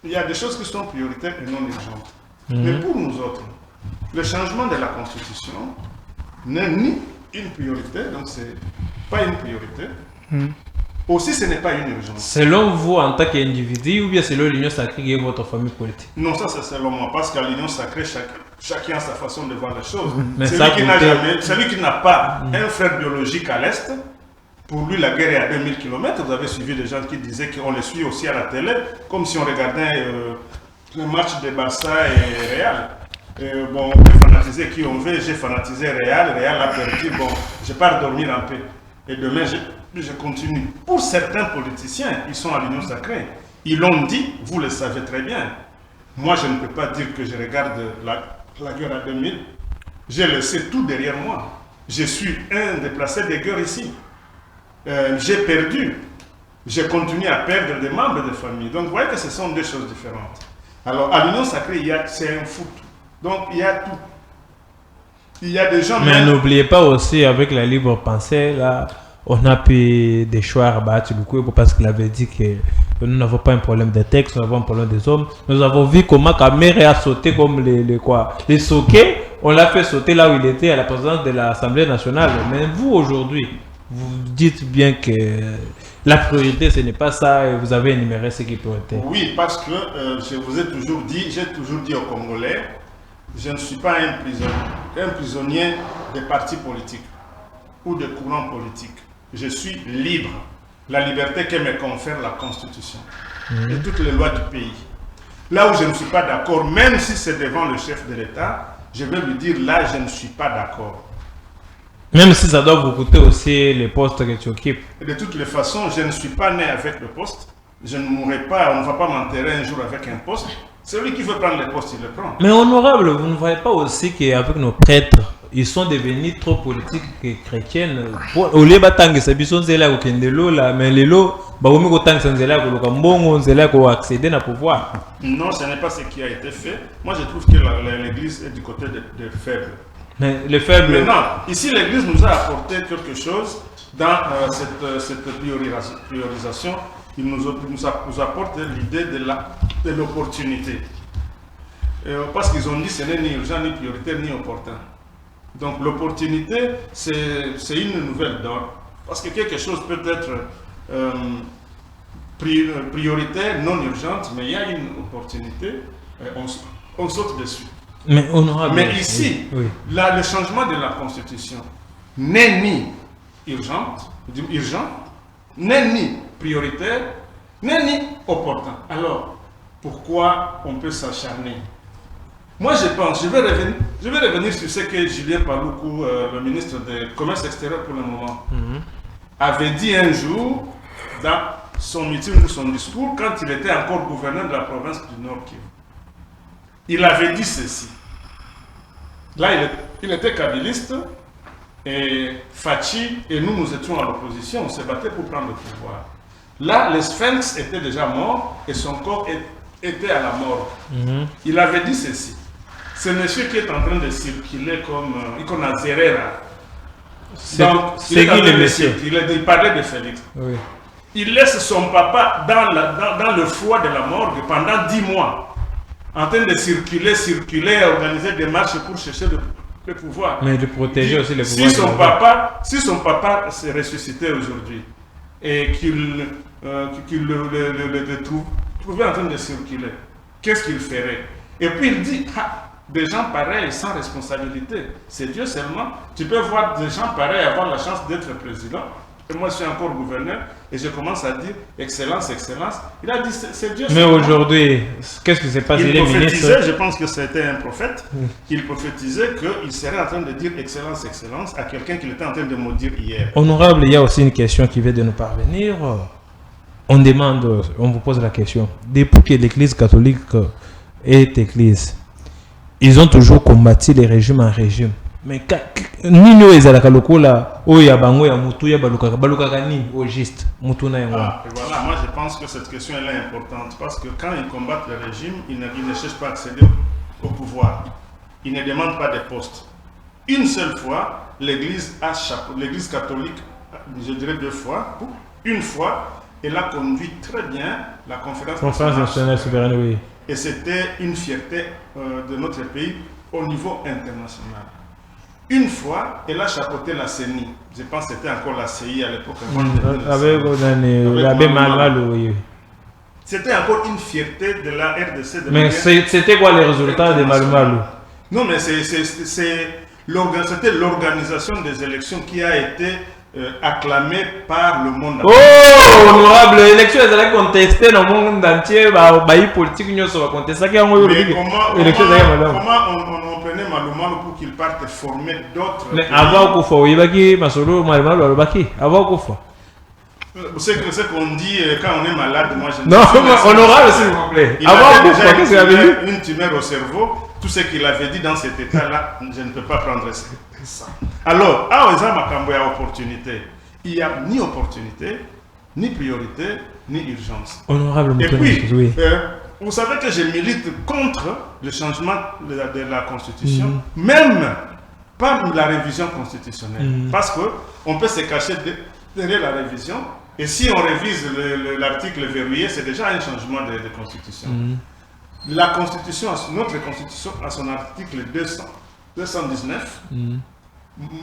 il y a des choses qui sont prioritaires et non urgentes. Mais pour nous autres, le changement de la Constitution n'est ni une priorité, donc c'est pas une priorité. Aussi, ce n'est pas une urgence. Selon vous, en tant qu'individu, ou bien selon l'Union sacrée et votre famille politique? Non, ça c'est selon moi, parce qu'à l'Union sacrée, chacun a sa façon de voir les choses. Mais celui qui n'a pas un frère biologique à l'Est, pour lui, la guerre est à 2000 km. Vous avez suivi des gens qui disaient qu'on les suit aussi à la télé, comme si on regardait le match de Barça et Real. Bon, on peut fanatiser qui on veut. J'ai fanatisé Real a perdu. Bon, je pars dormir en paix. Et demain, je continue. Pour certains politiciens, ils sont à l'Union sacrée. Ils l'ont dit, vous le savez très bien. Moi, je ne peux pas dire que je regarde la guerre à 2000. Je laissé tout derrière moi. Je suis un déplacé de guerre ici. J'ai perdu. J'ai continué à perdre des membres de famille. Donc, vous voyez que ce sont deux choses différentes. Alors, à l'Union sacrée, c'est un foot. Donc, il y a tout. Il y a des gens... Mais n'oubliez pas aussi, avec la libre pensée, là, on a pu des choix à battre parce qu'il avait dit que nous n'avons pas un problème de texte, nous avons un problème des hommes. Nous avons vu comment Kamere a sauté comme les soquets. On l'a fait sauter là où il était à la présidence de l'Assemblée nationale. Mais vous, aujourd'hui, vous dites bien que la priorité, ce n'est pas ça et vous avez énuméré ce qui est prioritaire. Oui, parce que je vous ai toujours dit, j'ai toujours dit aux Congolais, je ne suis pas un prisonnier des partis politiques ou de courants politiques. Je suis libre. La liberté que me confère la Constitution et toutes les lois du pays. Là où je ne suis pas d'accord, même si c'est devant le chef de l'État, je vais lui dire là, je ne suis pas d'accord. Même si ça doit vous coûter aussi les postes que tu occupes. Et de toutes les façons, je ne suis pas né avec le poste. Je ne mourrai pas, on ne va pas m'enterrer un jour avec un poste. Celui qui veut prendre le poste, il le prend. Mais honorable, vous ne voyez pas aussi qu'avec nos prêtres, ils sont devenus trop politiques que chrétiennes. Au lieu de se bison zela ko kendelo la mais lelo ba omi ko tang zela ko loka mbongo zela ko accéder na pouvoir. Non, ce n'est pas ce qui a été fait. Moi, je trouve que l'église est du côté des faibles. Mais les faibles. Maintenant, ici, l'église nous a apporté quelque chose dans cette priorisation. Il nous apporte l'idée de l'opportunité. Parce qu'ils ont dit que ce n'est ni urgent, ni prioritaire, ni opportun. Donc l'opportunité, c'est une nouvelle donne. Parce que quelque chose peut être prioritaire, non urgente, mais il y a une opportunité, on saute dessus. Mais honorable. Mais ici, oui. Là, le changement de la Constitution n'est ni urgent, n'est ni prioritaire, n'est ni opportun. Alors, pourquoi on peut s'acharner? Moi, je pense, je vais revenir sur ce que Julien Paluku, le ministre du Commerce extérieur pour le moment, avait dit un jour dans son meeting ou son discours, quand il était encore gouverneur de la province du Nord Kivu. Il avait dit ceci. Là, il était kabyliste, et Fachi et nous étions à l'opposition, on se battait pour prendre le pouvoir. Là, le Sphinx était déjà mort et son corps était à la mort. Il avait dit ceci. Ce monsieur qui est en train de circuler comme Icona Zerera. C'est qui le monsieur? Il parlait de Félix. Oui. Il laisse son papa dans le froid de la morgue pendant 10 mois, en train de circuler, organiser des marches pour chercher le pouvoir. Mais de protéger aussi le pouvoir. Si son papa se ressuscitait aujourd'hui et qu'il le trouvait en train de circuler, qu'est-ce qu'il ferait? Et puis il dit, des gens pareils sans responsabilité, c'est Dieu seulement. Tu peux voir des gens pareils avoir la chance d'être président. Et moi, je suis encore gouverneur et je commence à dire Excellence, Excellence. Il a dit c'est Dieu. Mais aujourd'hui, qu'est-ce qui s'est passé? Il prophétisait, je pense que c'était un prophète, il prophétisait qu'il serait en train de dire Excellence, Excellence à quelqu'un qu'il était en train de maudire hier. Honorable, il y a aussi une question qui vient de nous parvenir. On demande, on vous pose la question. Depuis que l'Église catholique est Église, ils ont toujours combattu les régimes en régime. Mais nino ezalaka lokola oya bango ya mutu ya balukaka ni au juste mutu na yango. Voilà, moi je pense que cette question elle est importante parce que quand ils combattent le régime, ils ne cherchent pas à accéder au pouvoir. Ils ne demandent pas des postes. Une seule fois, l'Église catholique, je dirais 2 fois, une fois, elle a conduit très bien la conférence nationale souveraine, oui. Et c'était une fierté de notre pays au niveau international. Une fois, elle a chapeauté la CENI. Je pense que c'était encore la CI à l'époque. C'était encore une fierté de la RDC. Mais c'était quoi les résultats de Malumalu? Non, mais c'était l'organisation des élections qui a été acclamée par le monde entier. Oh, honorable, l'élection elle est contestée dans le monde entier. Les politiques ne sont pas contestées. Mais comment on prenait Malumalu pour qu'il parte former d'autres? Mais avant Koufa, il y a Masolo Malumalu avant Koufa. C'est ce qu'on dit quand on est malade. Moi, je non, honorable, s'il vous plaît. Avant Koufa, qu'est-ce qu'il avait dit? Une tumeur au cerveau. Tout ce qu'il avait dit dans cet état-là, je ne peux pas prendre ça. Alors, à Makambo, il y a opportunité. Il n'y a ni opportunité, ni priorité, ni urgence. Honorable, et puis, oui. Vous savez que je milite contre le changement de la Constitution, même pas la révision constitutionnelle. Parce qu'on peut se cacher derrière la révision, et si on révise l'article verrouillé, c'est déjà un changement de Constitution. La Constitution, notre Constitution, à son article 219,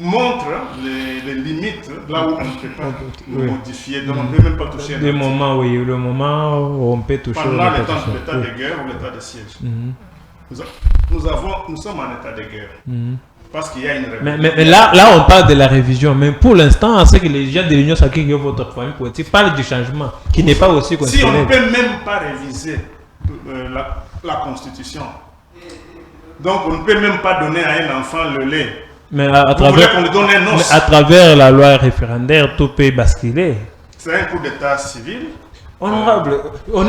montre les limites là où on ne peut pas modifier, donc on ne peut même pas toucher. Le moment où on peut toucher. Pendant l'état de guerre ou l'état de siège. Nous sommes en état de guerre. Parce qu'il y a une révision. Mais là, on parle de la révision. Mais pour l'instant, c'est que les gens de l'Union sacrée qui ont votre famille politique parlent du changement, qui n'est pas aussi constitutionnel. Si on ne peut même pas réviser la Constitution, donc on ne peut même pas donner à un enfant le lait. Mais à travers la loi référendaire, tout peut basculer. C'est un coup d'état civil. Honorable, comme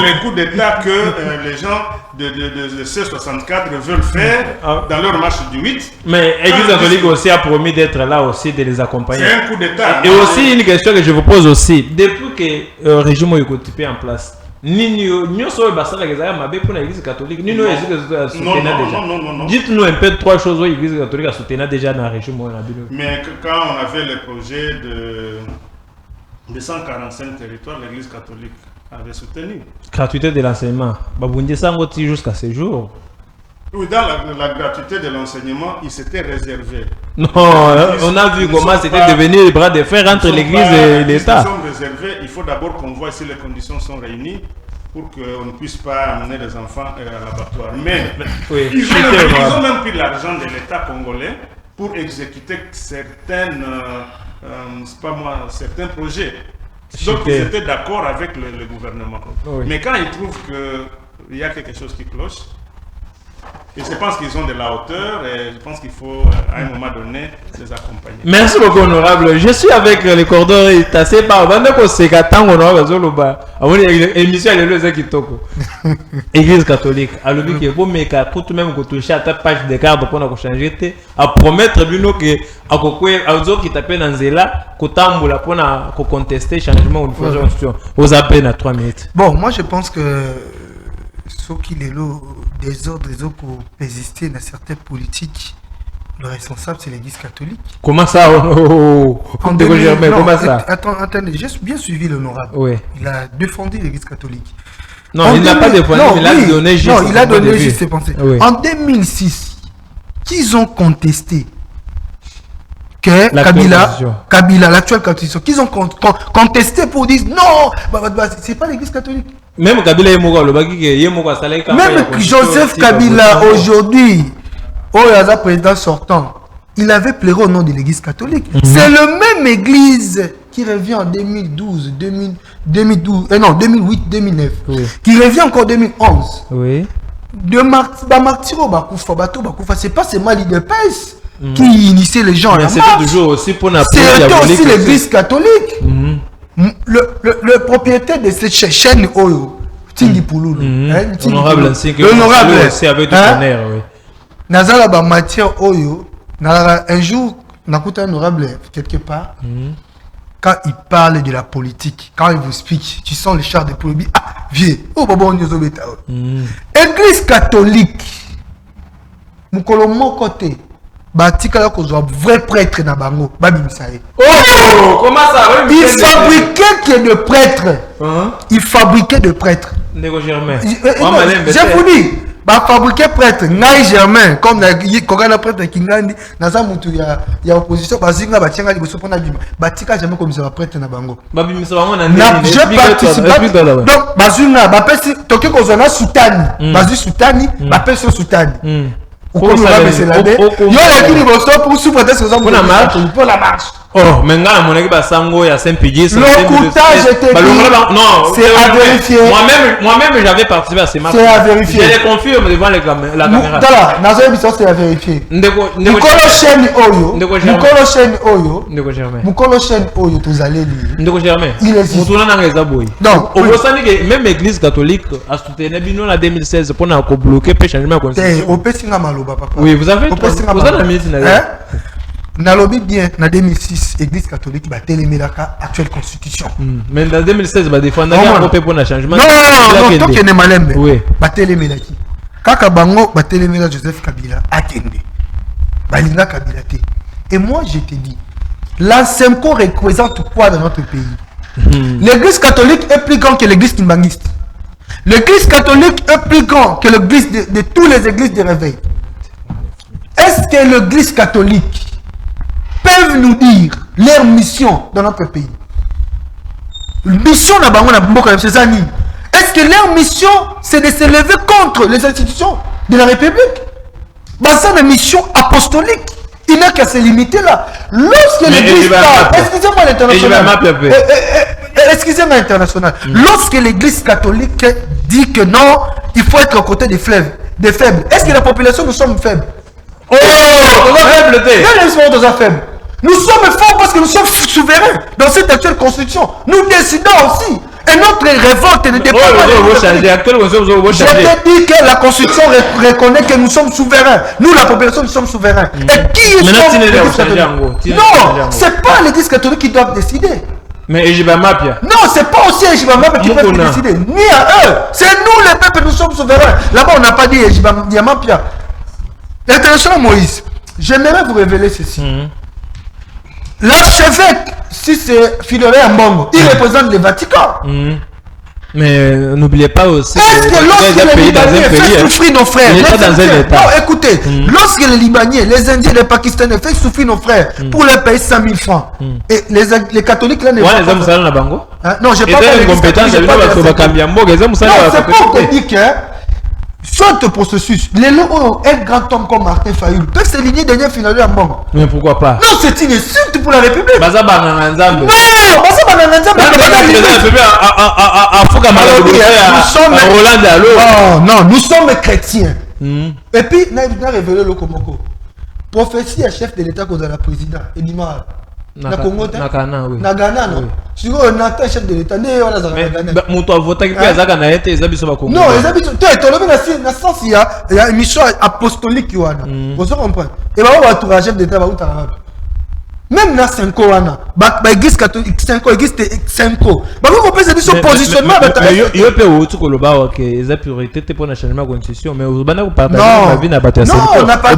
les coups d'état que les gens de C64 veulent faire dans leur marche du 8. Mais l'Église catholique aussi a promis d'être là aussi, de les accompagner. C'est un coup d'état. Et aussi une question que je vous pose aussi. Depuis que le régime est occupé en place, nous sommes pour l'Église catholique. Dites-nous un peu 3 choses où l'Église catholique a soutenu déjà dans le régime. Mais quand on avait le projet de 145 territoires, l'Église catholique avait soutenu. Gratuité de l'enseignement. Jusqu'à ce jour. Oui, dans la gratuité de l'enseignement, il s'était réservé. Non, on a vu comment c'était devenu le bras de fer entre l'Église et l'État. Ils sont réservés. Il faut d'abord qu'on voit si les conditions sont réunies pour qu'on ne puisse pas amener les enfants à l'abattoir. Mais oui, ils ont même pris l'argent de l'État congolais pour exécuter certains projets. Donc ils étaient d'accord avec le gouvernement. Oui. Mais quand ils trouvent qu'il y a quelque chose qui cloche, Et je pense qu'ils ont de la hauteur et je pense qu'il faut, à un moment donné, les accompagner. Merci beaucoup, honorable. Je suis avec les cordons et tassé par Bandeko Sekatang, honorable Zoloba. Avant l'émission, elle est le Zekitoko. Église catholique. Alors, il faut mettre tout même que toucher à ta page de garde pour nous changer, à promettre que à Kokwe, à Ozo qui tape dans Zela, Kotamboula pour nous contester changement ou une constitution. Aux appels à 3 minutes. Bon, moi je pense que ce qu'il est là, des ordres pour exister dans certaines politiques, le responsable c'est l'église catholique. Comment ça comment ça? Attendez, j'ai bien suivi l'honorable. Oui. Il a défendu l'église catholique. Non, il n'a pas défendu, mais il a donné juste. Non, il a donné juste ses pensées. Oui. En 2006, qu'ils ont contesté que Kabila, l'actuelle constitution, qu'ils ont contesté pour dire non, c'est pas l'église catholique. Même Kabila même Joseph Kabila aujourd'hui, au président sortant, il avait pleuré au nom de l'église catholique. C'est le même église qui revient en 2012, 2008, 2009, qui revient encore en 2011. Oui. De Martiro Bakoufa, c'est pas seulement l'IDPS qui initiait les gens à la marche. Toujours aussi pour c'était aussi l'église catholique. Le propriétaire de cette chaîne Oyo, Tingi Pouloulou, l'honorable aussi avec du tonnerre, oui. Nazala ba matière Oyo, un jour, Nakuta honorable quelque part, quand il parle de la politique, quand il vous explique, tu sens le char de Pouloulou, ah, viens, oh, baba, on est église catholique, Moukolo mon côté, Batika là qu'on soit vrai prêtre na bango, babi misaye. Oh, comment ça? Il fabriquait que de prêtres. Il fabriquait de prêtres. Nego Germain. Je vous dis, bah fabriquer prêtre, Ngai Germain, comme la prêtre qui ngandi, naza mutu ya opposition, bazinga batianga liboso pona bima. Batika jamais comme ça prêtre na bango. Babi misaye bango na je participe. Donc bazunga, bapesi toke kozana soutani. Bazu soutani, bapesi soutani. Pour la marche. Pour la marche. Oh, mais là, mon équipe à Sango, il y a Saint-Pédis. Le courtage était non, c'est à vérifier. Moi-même, j'avais participé à ces marches. C'est à vérifier. Je les confirme devant la caméra. C'est à vérifier. Mukolo chaîne Oyo. Mukolo chaîne Oyo, tous allez lire. Ndeko Germain. Il existe. Donc, au Bosani, même l'église catholique a soutenu Bino en 2016 pour nous bloquer le changement de constitution. Oui, vous avez un ministre. Nalobi bien, en 2006, l'église catholique a télémé l'actuelle constitution. Mais en 2016, il a défendu un pour le changement. Non, tant qu'il y a malembe, il a télémé là. Kaka Bango, il a télémé là Joseph Kabila, attendez. Balinga Kabila. Et moi, je te dis, l'Ansemco représente quoi dans notre pays? L'église catholique est plus grande que l'église timbangiste. L'église catholique est plus grande que l'église de toutes les églises de réveil. Est-ce que l'église catholique peuvent nous dire leur mission dans notre pays? Mission c'est ça. Est-ce que leur mission c'est de se lever contre les institutions de la République? C'est une mission apostolique. Il n'a qu'à se limiter là. Lorsque l'église parle, excusez-moi l'international. Excusez-moi international. Lorsque l'église catholique dit que non, il faut être aux côtés des faibles. Est-ce que la population nous sommes faibles? Oh, faibles. Nous sommes forts parce que nous sommes souverains dans cette actuelle constitution. Nous décidons aussi. Et notre révolte ne dépend pas de je te dis que la constitution reconnaît que nous sommes souverains. Nous, la population, nous sommes souverains. Et qui est l'église catholique? Non, c'est pas l'église catholique qui doit décider. Mais Ejibamapia. Non, c'est pas aussi Ejibamapia qui peut décider. Ni à eux. C'est nous les peuples, nous sommes souverains. Là-bas, on n'a pas dit Ejibamapia. L'international Moïse, j'aimerais vous révéler ceci. L'archevêque, si c'est Philoret Mbongo, il représente le Vatican. Mais n'oubliez pas aussi que lorsque les Libanais fait souffrir nos frères, non, écoutez, lorsque les Libanais, les Indiens, les Pakistanais fait souffrir nos frères pour leur payer 100 000 francs, et les catholiques là ne vont pas. Non, j'ai pas de compétence. Non, c'est pour te dire que soit au processus, un grand homme comme Martin Fayulu peut s'aligner derrière Philoret Mbongo. Mais pourquoi pas? Non, c'est une insulte pour la République. Non, nous sommes chrétiens. Et puis, n'a révélé le Komoko. Prophétie à chef de l'État qu'on a la président, Edimar. Na Congo, na Ghana, oui. Na Ghana, non. Si on a chef de l'État, né, on a Ghana. Mais mon voté qui fait ça, Ghana, et les habits sont Congo. Non, les habits sont. Tu es dans sens, il y a une mission apostolique qui est là. Vous comprenez? Et bien, on va tout chef d'État, on va même dans 5 ans, l'église catholique, 5 ans, l'église 5 ans. Vous pouvez son positionnement. Il y a peu tout le bas que les priorités pour le changement de constitution, mais vous n'avez pas la vie n'a pas été non, on n'a pas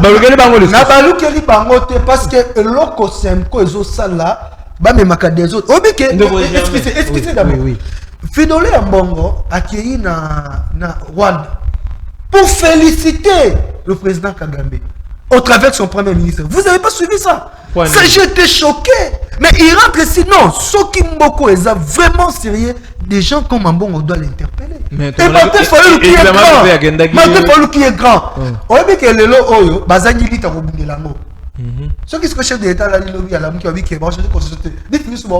parce que l'autre 5 ans, ils ont ça là, mais des autres. Excusez d'abord. Fidolé Mbongo a accueilli na Rwanda pour féliciter le président Kagame au travers de son premier ministre. Vous n'avez pas suivi ça? Ça, j'étais choqué. Mais il rentre ici, non. Ceux qui Mboko est vraiment sérieux, des gens comme Mbongo doivent l'interpeller. Et Martin Fayulu qui est grand. Martin Fayulu qui est grand. On a vu que le lot oyo, bazangi lita robunde lango. Ceux qui sont chef de l'État, là, ils ont vu qu'il y a une constitution. Dites-nous ce que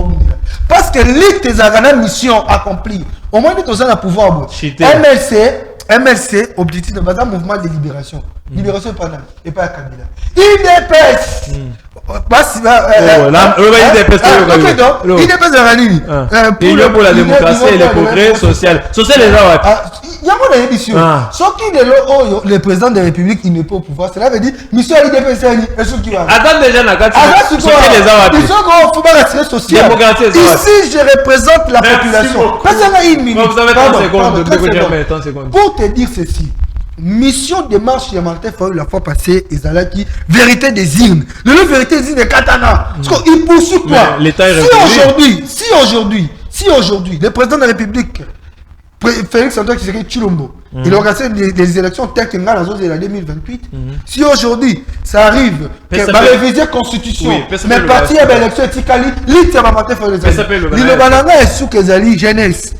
parce que l'île des Arana mission accomplie. Au moins, nous avons le pouvoir. MLC, objectif de base, mouvement de libération. Libération et pas Kabila. IDPS. IDPS pour la démocratie et le progrès social. Social les gens. Il y a une émission. Ce qui est le président de la République, il n'est pas au pouvoir. Cela veut dire mission IDPS, et ceux qui vont. Attends déjà, ils sont faut pas retirer social. Ici, je représente la population. Vous avez 30 secondes. Pour te dire ceci. Mission de marche de Martin Fayulu la fois passée, Ezalaki, vérité des hymnes. Le vérité des hymnes de Katana. Parce qu'il poursuit quoi? Si aujourd'hui, le président de la République, Félix Antoine Tshisekedi Tshilombo, il organise des élections telles que dans la zone de la 2028. Si aujourd'hui, ça arrive, que la réviser constitution, mais parti à l'élection éthiquement, l'île Martin Fayulu. Le banana est sous Kezali, jeunesse.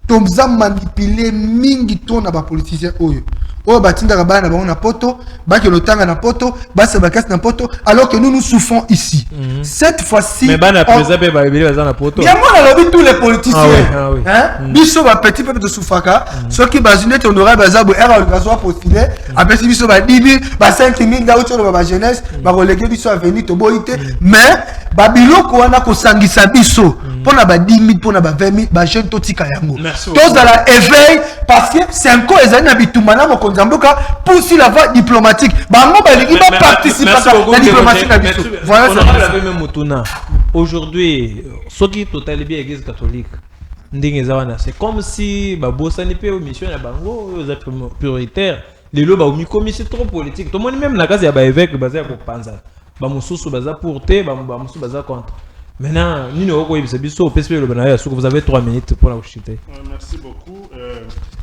Tomza manipulé mingi tona ba politicien oyo. Oyo batinda ka bana ba na poto, ba ke lotanga na poto, ba se bakas na poto alors que nous souffrons ici. Cette fois-ci mais bana président ba bébé ba na poto. Bien moi la lobby tous les politiciens. Hein? Biso ba petit peuple de soufaka, ceux qui bazune honorable bazabo era organisateur postulé, après si biso ba 10000, ba 5000 da autre ba jeunesse, ba reléguer biso à venir to boité, mais ba biloko wana ko sangisa biso. Pour na ba 10000, pour na ba 20000, ba jeune totika yango. Tous dans la éveil parce que c'est encore les années habitumana mo konzamboka pour si la voie diplomatique. Bango ba ligi ba participer à la diplomatie na biso. Voilà ça. Aujourd'hui, ceux qui totalement bien l'église catholique, c'est comme si ba bosani pe mission na bango aux prioritaires. Les lois ba mi commission trop politique. Tout le monde même na case ya ba évêque basé ko panza. Ba mususu baza pour te, ba mususu baza contre. Maintenant, vous avez 3 minutes pour la chuter. Merci beaucoup.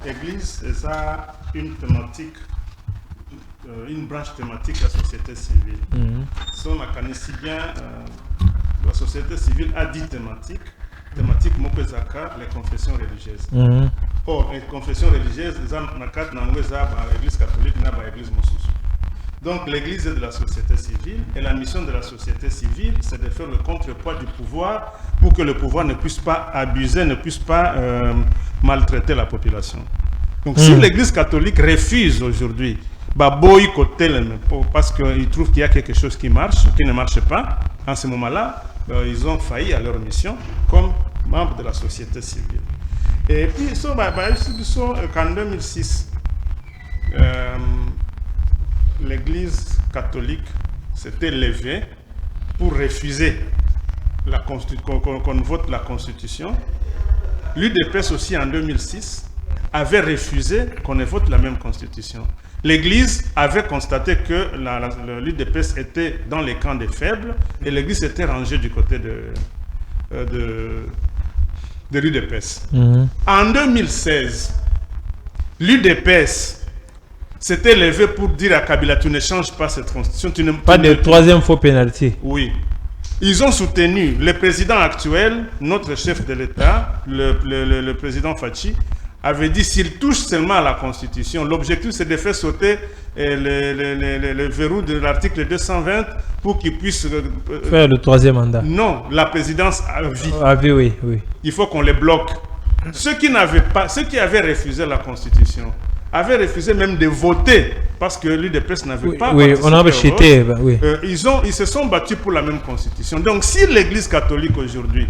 Église, c'est ça une thématique, une branche thématique de la société civile. Si on a si bien, la société civile a 10 thématiques. Thématique Mokezaka, les confessions religieuses. Or, les confessions religieuses, l'église catholique n'a pas l'église Mosusu. Donc l'église est de la société civile et la mission de la société civile, c'est de faire le contrepoids du pouvoir pour que le pouvoir ne puisse pas abuser, ne puisse pas maltraiter la population. Donc si l'église catholique refuse aujourd'hui, parce qu'ils trouvent qu'il y a quelque chose qui marche, qui ne marche pas, en ce moment-là, ils ont failli à leur mission comme membres de la société civile. Et puis, en 2006, l'église catholique s'était levée pour refuser qu'on vote la constitution. L'UDPS aussi en 2006 avait refusé qu'on ne vote la même constitution. L'église avait constaté que l'UDPS était dans les camps des faibles et l'église était rangée du côté de l'UDPS. En 2016, l'UDPS s'était levé pour dire à Kabila, tu ne changes pas cette constitution. Pas de troisième faux pénalité. Oui. Ils ont soutenu le président actuel, notre chef de l'État, le président Fachi, avait dit s'il touche seulement à la constitution, l'objectif c'est de faire sauter le verrou de l'article 220 pour qu'il puisse faire le troisième mandat. Non, la présidence à vie. À vie, oui. Il faut qu'on les bloque. Ceux qui avaient refusé la constitution avaient refusé même de voter parce que l'UDPS n'avait pas Oui, participé on avait au chuté. vote. Oui. Ils se sont battus pour la même constitution. Donc si l'Église catholique aujourd'hui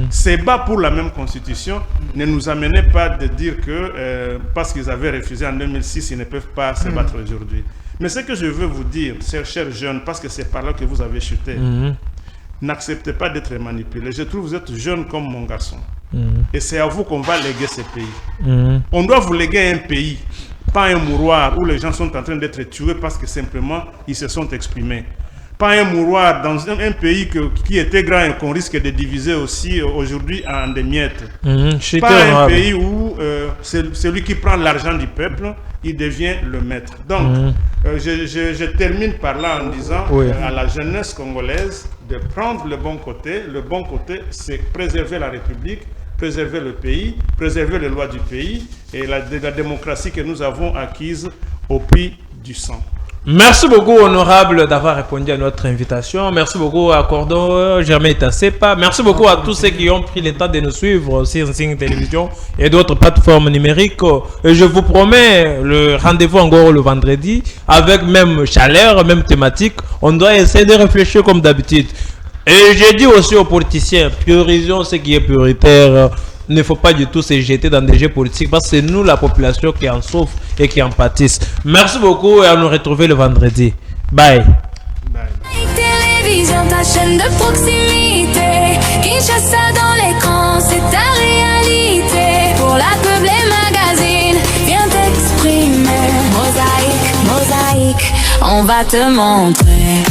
se bat pour la même constitution, ne nous amenez pas de dire que parce qu'ils avaient refusé en 2006, ils ne peuvent pas se battre aujourd'hui. Mais ce que je veux vous dire, chers jeunes, parce que c'est par là que vous avez chuté, n'acceptez pas d'être manipulés. Je trouve que vous êtes jeunes comme mon garçon. Et c'est à vous qu'on va léguer ce pays. On doit vous léguer un pays, pas un mouroir où les gens sont en train d'être tués parce que simplement ils se sont exprimés. Pas un mouroir dans un pays qui était grand et qu'on risque de diviser aussi aujourd'hui en des miettes. Pas un pays où celui qui prend l'argent du peuple, il devient le maître. Donc, je termine par là en disant à la jeunesse congolaise de prendre le bon côté. Le bon côté, c'est préserver la République, préserver le pays, préserver les lois du pays et la démocratie que nous avons acquise au prix du sang. Merci beaucoup, honorable, d'avoir répondu à notre invitation. Merci beaucoup à Cordon, Germain Tassepa. Merci beaucoup à tous ceux qui ont pris le temps de nous suivre sur Nsing Télévision et d'autres plateformes numériques. Et je vous promets le rendez-vous encore le vendredi avec même chaleur, même thématique. On doit essayer de réfléchir comme d'habitude. Et je dis aussi aux politiciens, priorisons ce qui est prioritaire. Il ne faut pas du tout se jeter dans des jeux politiques parce que c'est nous, la population, qui en souffre et qui en pâtisse. Merci beaucoup et à nous retrouver le vendredi. Bye. Télévision, ta chaîne de proximité. Kinshasa dans l'écran, c'est ta réalité. Pour la pub, les magazines, viens t'exprimer. Mosaïque, mosaïque, on va te montrer.